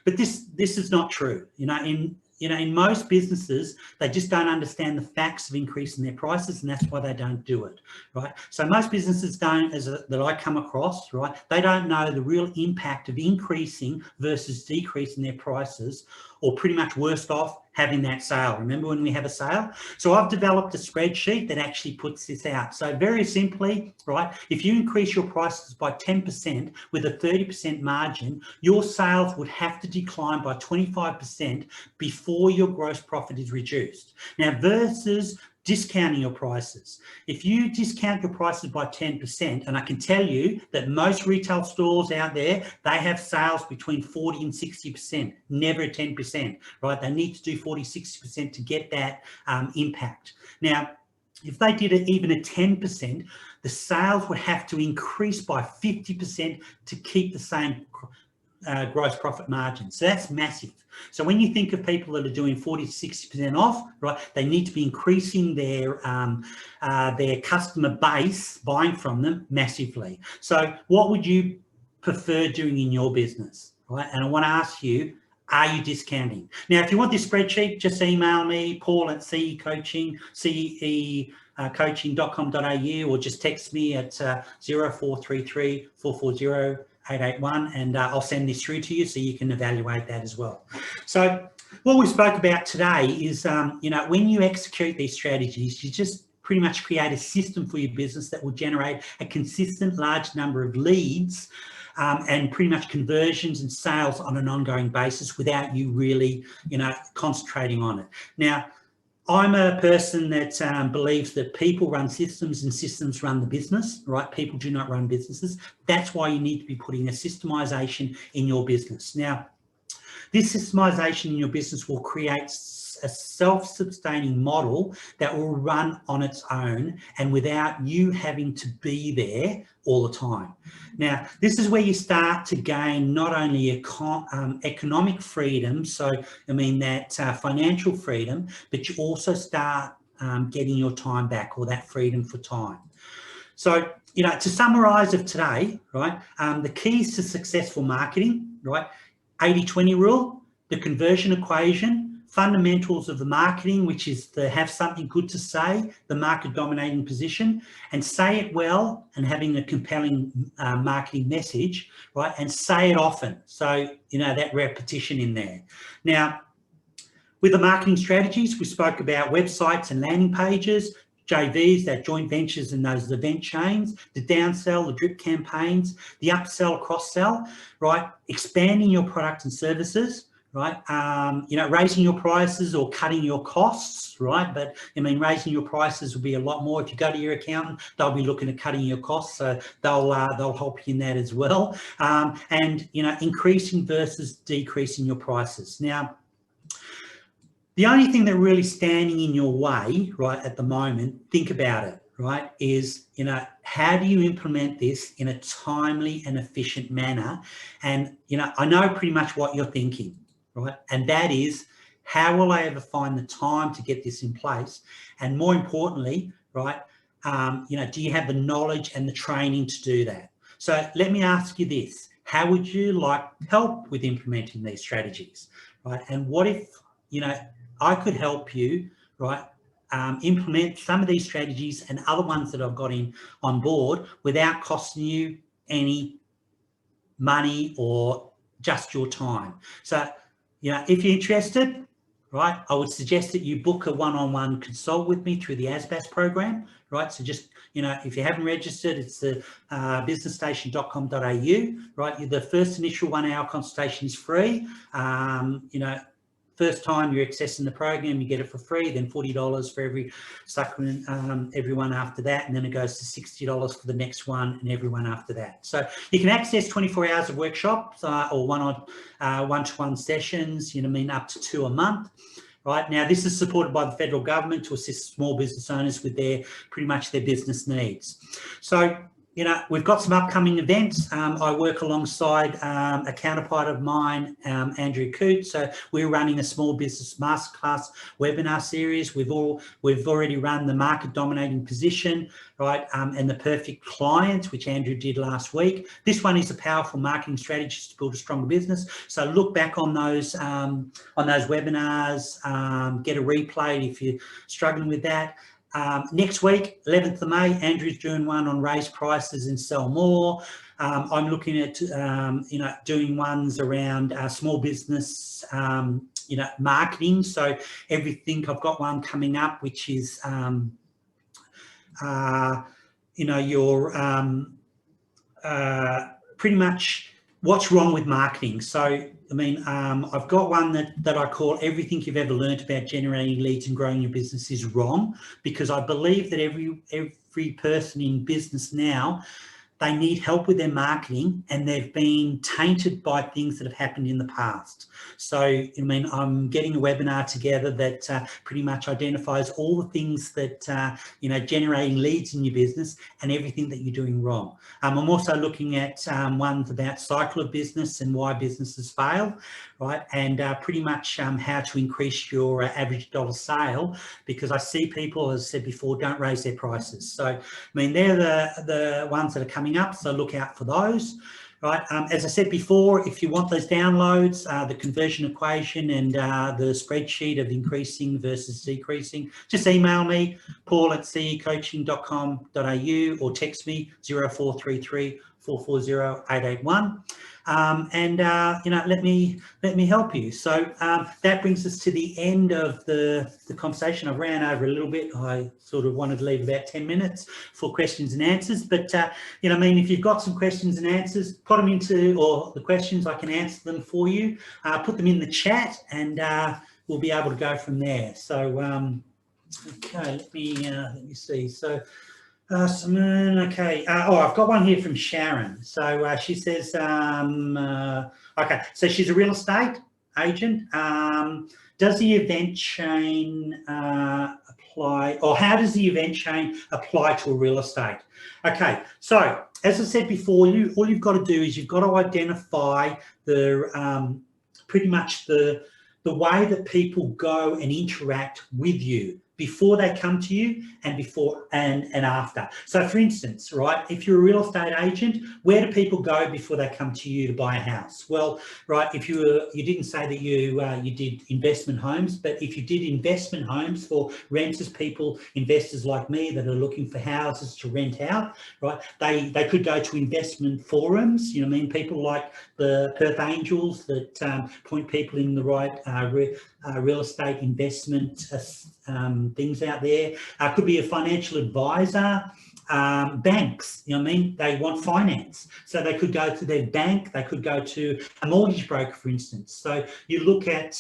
But this is not true. In most businesses, they just don't understand the facts of increasing their prices, and that's why they don't do it, right? So most businesses that I come across, right, they don't know the real impact of increasing versus decreasing their prices, or pretty much worst off, having that sale. Remember when we have a sale? So I've developed a spreadsheet that actually puts this out. So very simply, right, if you increase your prices by 10% with a 30% margin, your sales would have to decline by 25% before your gross profit is reduced. Now, versus discounting your prices. If you discount your prices by 10%, and I can tell you that most retail stores out there, they have sales between 40 and 60%, never 10%, right? They need to do 40, 60% to get that impact. Now, if they did it even at 10%, the sales would have to increase by 50% to keep the same gross profit margin. So that's massive. So when you think of people that are doing 40 to 60% off, right, they need to be increasing their customer base buying from them massively. So what would you prefer doing in your business, right? And I want to ask you, are you discounting? Now, if you want this spreadsheet, just email me, paul@cecoaching.com.au, or just text me at 0433 440 881, and I'll send this through to you so you can evaluate that as well. So what we spoke about today is, when you execute these strategies, you just pretty much create a system for your business that will generate a consistent large number of leads and pretty much conversions and sales on an ongoing basis without you really, concentrating on it. Now, I'm a person that believes that people run systems and systems run the business, right? People do not run businesses. That's why you need to be putting a systemization in your business. Now, This systemization in your business will create a self-sustaining model that will run on its own and without you having to be there all the time. Now, this is where you start to gain not only economic freedom, so I mean that financial freedom, but you also start getting your time back, or that freedom for time. So, you know, to summarize of today, right, the keys to successful marketing, right, 80-20 rule, the conversion equation, fundamentals of the marketing, which is to have something good to say, the market dominating position, and say it well and having a compelling marketing message, right, and say it often. So, you know, that repetition in there. Now, with the marketing strategies, we spoke about websites and landing pages, JVs, that joint ventures and those event chains, the downsell, the drip campaigns, the upsell, cross-sell, right, expanding your product and services, right, you know, raising your prices or cutting your costs, right, but I mean, raising your prices will be a lot more. If you go to your accountant, they'll be looking at cutting your costs, so they'll help you in that as well, and, you know, increasing versus decreasing your prices. Now, the only thing that really standing in your way, right, at the moment, think about it, right, is, you know, how do you implement this in a timely and efficient manner? And, you know, I know pretty much what you're thinking, right, and that is, how will I ever find the time to get this in place? And more importantly, right, you know, do you have the knowledge and the training to do that? So let me ask you this: how would you like help with implementing these strategies, right? And what if, you know, I could help you, right, implement some of these strategies and other ones that I've got on board without costing you any money or just your time. So, you know, if you're interested, right, I would suggest that you book a one-on-one consult with me through the ASBAS program, right? So just, you know, if you haven't registered, it's the businessstation.com.au, right? The first initial 1 hour consultation is free. You know, first time you're accessing the program, you get it for free, then $40 for every subsequent, everyone after that, and then it goes to $60 for the next one and everyone after that. So you can access 24 hours of workshops or one-to-one sessions, you know, I mean, up to 2 a month. Right now, this is supported by the federal government to assist small business owners with pretty much their business needs. So, you know, we've got some upcoming events. I work alongside a counterpart of mine, Andrew Coote. So we're running a small business masterclass webinar series. We've already run the market dominating position, right, and the perfect client, which Andrew did last week. This one is a powerful marketing strategy to build a stronger business. So look back on those webinars, get a replay if you're struggling with that. Next week, 11th of May, Andrew's doing one on raise prices and sell more. I'm looking at, you know, doing ones around small business, you know, marketing. So everything, I've got one coming up, which is, you know, your pretty much what's wrong with marketing. So, I mean, I've got one that I call everything you've ever learned about generating leads and growing your business is wrong, because I believe that every person in business now, they need help with their marketing and they've been tainted by things that have happened in the past. So, I mean, I'm getting a webinar together that pretty much identifies all the things that, you know, generating leads in your business and everything that you're doing wrong. I'm also looking at ones about cycle of business and why businesses fail, right? And pretty much how to increase your average dollar sale, because I see people, as I said before, don't raise their prices. So, I mean, they're the ones that are coming up, so look out for those, right? As I said before, if you want those downloads, the conversion equation and the spreadsheet of increasing versus decreasing, just email me, paul@cecoaching.com.au, or text me 0433 440 881. And you know, let me help you. So that brings us to the end of the conversation. I ran over a little bit. I sort of wanted to leave about 10 minutes for questions and answers, but you know, I mean, if you've got some questions and answers, put them into, or the questions, I can answer them for you. Put them in the chat, and we'll be able to go from there. So okay, let me see. So Simone, okay. Oh, I've got one here from Sharon. So she says, okay, so she's a real estate agent, does the event chain apply, or how does the event chain apply to a real estate? Okay, so as I said before, all you've got to do is you've got to identify the pretty much the way that people go and interact with you before they come to you and before and after. So for instance, right, if you're a real estate agent, where do people go before they come to you to buy a house? Well, right, if you didn't say that you did investment homes, but if you did investment homes for renters, people, investors like me that are looking for houses to rent out, right, they could go to investment forums, you know what I mean, people like the Perth Angels that point people in the right real estate investment things out there. Could be a financial advisor, banks, you know what I mean? They want finance. So they could go to their bank, they could go to a mortgage broker, for instance. So you look at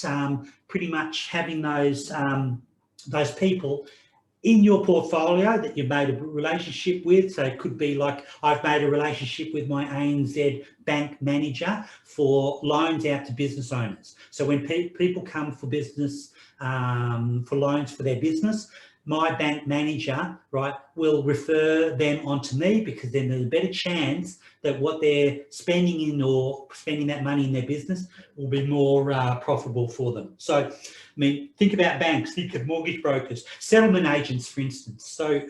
pretty much having those people in your portfolio that you've made a relationship with. So it could be like I've made a relationship with my ANZ bank manager for loans out to business owners. So when people come for business, for loans for their business, my bank manager, right, will refer them onto me, because then there's a better chance that what they're spending in or spending that money in their business will be more profitable for them. So, I mean, think about banks, think of mortgage brokers, settlement agents, for instance. So,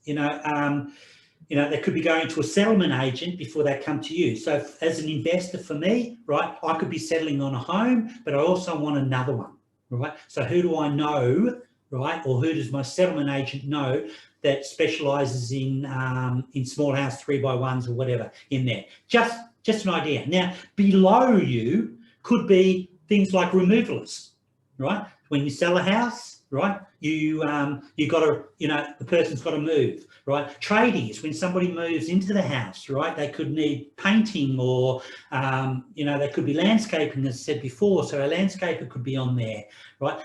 they could be going to a settlement agent before they come to you. So as an investor for me, right, I could be settling on a home, but I also want another one, right? So who do I know, right, or who does my settlement agent know that specialises in small house 3x1s or whatever in there? Just an idea. Now, below you could be things like removalists, right? When you sell a house, right, you got to, the person's got to move, right? Tradies, when somebody moves into the house, right, they could need painting or, they could be landscaping, as I said before, so a landscaper could be on there, right?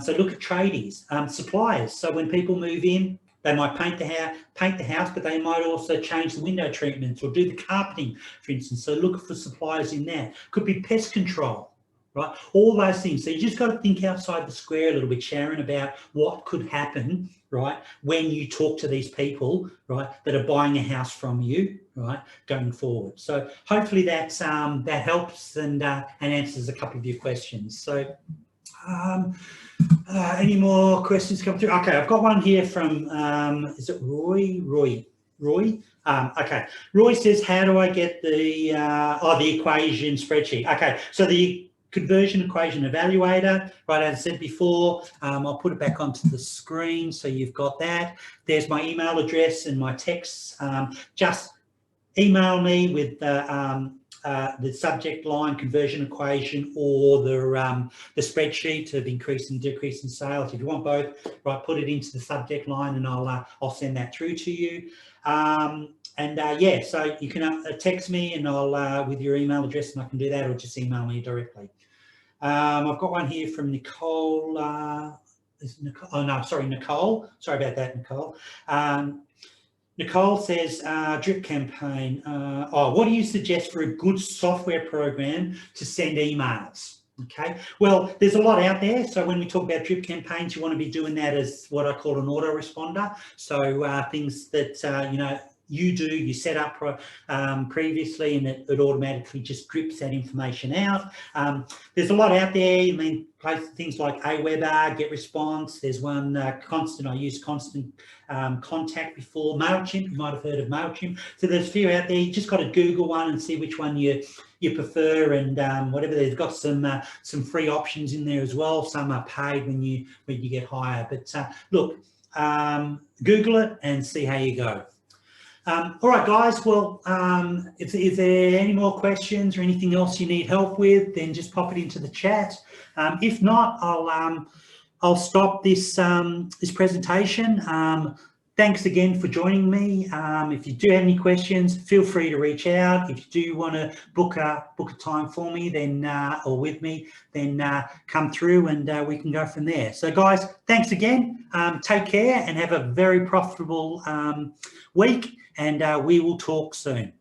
So look at tradies, suppliers. So when people move in, they might paint the house, but they might also change the window treatments or do the carpeting, for instance. So look for suppliers in that. Could be pest control, right? All those things. So you just got to think outside the square a little bit, Sharon, about what could happen, right, when you talk to these people, right, that are buying a house from you, right, going forward. So hopefully that helps and answers a couple of your questions. So any more questions come through? Okay, I've got one here from, is it Roy? Okay, Roy says, how do I get the equation spreadsheet? Okay, so the conversion equation evaluator, right, as I said before, I'll put it back onto the screen so you've got that. There's my email address and my texts. Just email me with the subject line conversion equation or the spreadsheet of increase and decrease in sales. If you want both, right, put it into the subject line and I'll send that through to you. Yeah, so you can text me and I'll with your email address, and I can do that, or just email me directly. I've got one here from Nicole. Nicole. Oh no, sorry, Nicole. Sorry about that, Nicole. Nicole says, drip campaign. What do you suggest for a good software program to send emails? Okay, well, there's a lot out there. So when we talk about drip campaigns, you want to be doing that as what I call an autoresponder. So things that, you set up previously, and it automatically just drips that information out. There's a lot out there. I mean, things like Aweber, GetResponse. There's one Constant. I used Constant Contact before. MailChimp, you might have heard of MailChimp. So there's a few out there. You just got to Google one and see which one you prefer, and whatever. They've got some free options in there as well. Some are paid when you get higher. But look, Google it and see how you go. All right, guys. Well, if there are any more questions or anything else you need help with, then just pop it into the chat. If not, I'll stop this presentation. Thanks again for joining me. If you do have any questions, feel free to reach out. If you do want to book a time for me, then or with me, then come through and we can go from there. So, guys, thanks again. Take care and have a very profitable week, and we will talk soon.